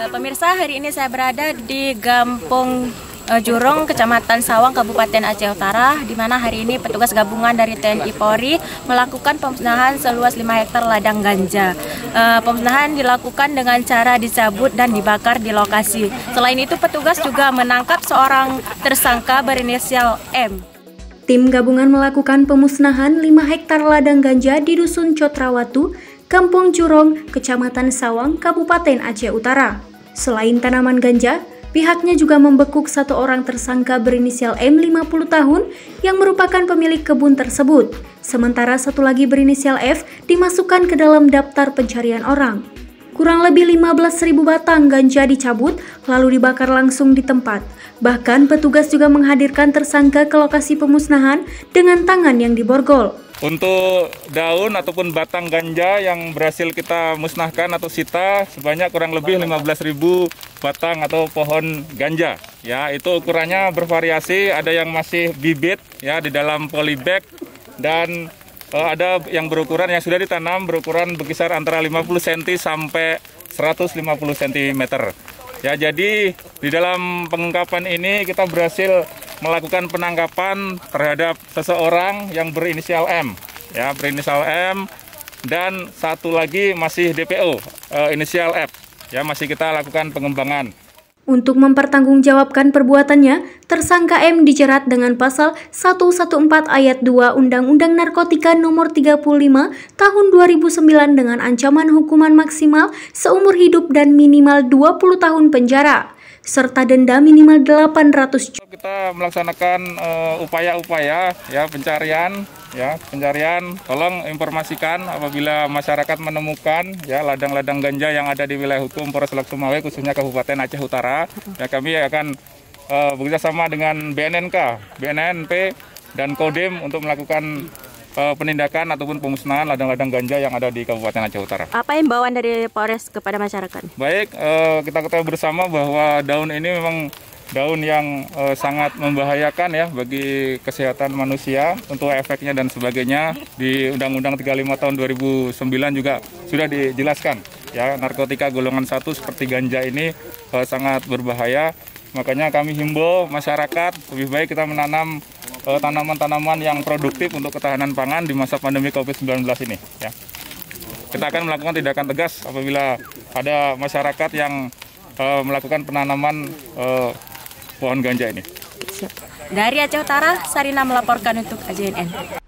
Pemirsa, hari ini saya berada di Gampung Jurong, Kecamatan Sawang, Kabupaten Aceh Utara, di mana hari ini petugas gabungan dari TNI Polri melakukan pemusnahan seluas 5 hektar ladang ganja. Pemusnahan dilakukan dengan cara dicabut dan dibakar di lokasi. Selain itu, petugas juga menangkap seorang tersangka berinisial M. Tim gabungan melakukan pemusnahan 5 hektar ladang ganja di Dusun Cotrawatu, Kampung Jurong, Kecamatan Sawang, Kabupaten Aceh Utara. Selain tanaman ganja, pihaknya juga membekuk satu orang tersangka berinisial M 50 tahun yang merupakan pemilik kebun tersebut. Sementara satu lagi berinisial F dimasukkan ke dalam daftar pencarian orang. Kurang lebih 15.000 batang ganja dicabut lalu dibakar langsung di tempat. Bahkan petugas juga menghadirkan tersangka ke lokasi pemusnahan dengan tangan yang diborgol. Untuk daun ataupun batang ganja yang berhasil kita musnahkan atau sita sebanyak kurang lebih 15.000 batang atau pohon ganja. Ya, itu ukurannya bervariasi, ada yang masih bibit ya di dalam polybag dan ada yang berukuran yang sudah ditanam berukuran berkisar antara 50 cm sampai 150 cm. Ya, jadi di dalam pengungkapan ini kita berhasil melakukan penangkapan terhadap seseorang yang berinisial M, ya berinisial M, dan satu lagi masih DPO inisial F, ya masih kita lakukan pengembangan. Untuk mempertanggungjawabkan perbuatannya, tersangka M dijerat dengan pasal 114 ayat 2 Undang-Undang Narkotika Nomor 35 Tahun 2009 dengan ancaman hukuman maksimal seumur hidup dan minimal 20 tahun penjara serta denda minimal 800 juta. Kita melaksanakan upaya-upaya pencarian. Tolong informasikan apabila masyarakat menemukan ladang-ladang ganja yang ada di wilayah hukum Polres Lok Sumawe khususnya Kabupaten Aceh Utara. Ya, kami akan bekerjasama dengan BNNK, BNNP dan Kodim untuk melakukan penindakan ataupun pemusnahan ladang-ladang ganja yang ada di Kabupaten Aceh Utara. Apa himbauan dari Polres kepada masyarakat? Baik, kita ketahui bersama bahwa daun ini memang daun yang sangat membahayakan ya bagi kesehatan manusia, untuk efeknya dan sebagainya. Di Undang-Undang 35 tahun 2009 juga sudah dijelaskan ya, narkotika golongan 1 seperti ganja ini sangat berbahaya. Makanya kami himbau masyarakat lebih baik kita menanam tanaman-tanaman yang produktif untuk ketahanan pangan di masa pandemi COVID-19 ini ya. Kita akan melakukan tindakan tegas apabila ada masyarakat yang melakukan penanaman pohon ganja ini. Dari Aceh Utara, Sarina melaporkan untuk AJNN.